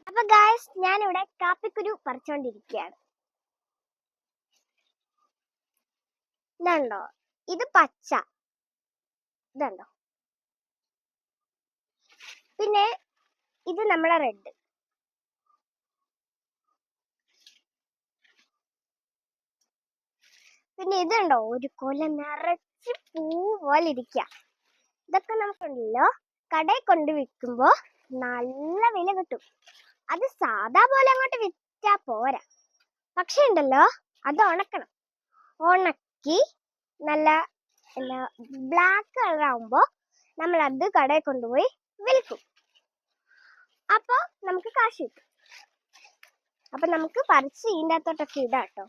അപ്പൊ ഗായ്സ്, ഞാനിവിടെ കാപ്പിക്കുരു പറിച്ചോണ്ടിരിക്കുകയാണ്. ഇതുണ്ടോ, ഇത് പച്ച, ഇതുണ്ടോ, പിന്നെ ഇത് നമ്മളെ റെഡ്. പിന്നെ ഇതുണ്ടോ, ഒരു കൊല നിറച്ച് പൂ പോലെ ഇരിക്കുക. ഇതൊക്കെ നമുക്കുണ്ടല്ലോ കടയിൽ കൊണ്ട് വിൽക്കുമ്പോ നല്ല വില കിട്ടും. അത് സാധാ പോലെ അങ്ങോട്ട് വിറ്റാ പോരാ, പക്ഷെ ഉണ്ടല്ലോ അത് ഉണക്കണം. ഉണക്കി നല്ല ബ്ലാക്ക് കളർ ആവുമ്പോ നമ്മൾ അത് കടയിൽ കൊണ്ടുപോയി വിൽക്കും. അപ്പൊ നമുക്ക് കാശ് കിട്ടും. അപ്പൊ നമുക്ക് പറിച്ച് ഇതിൻ്റെ അകത്തോട്ടൊക്കെ ഇടാട്ടോ.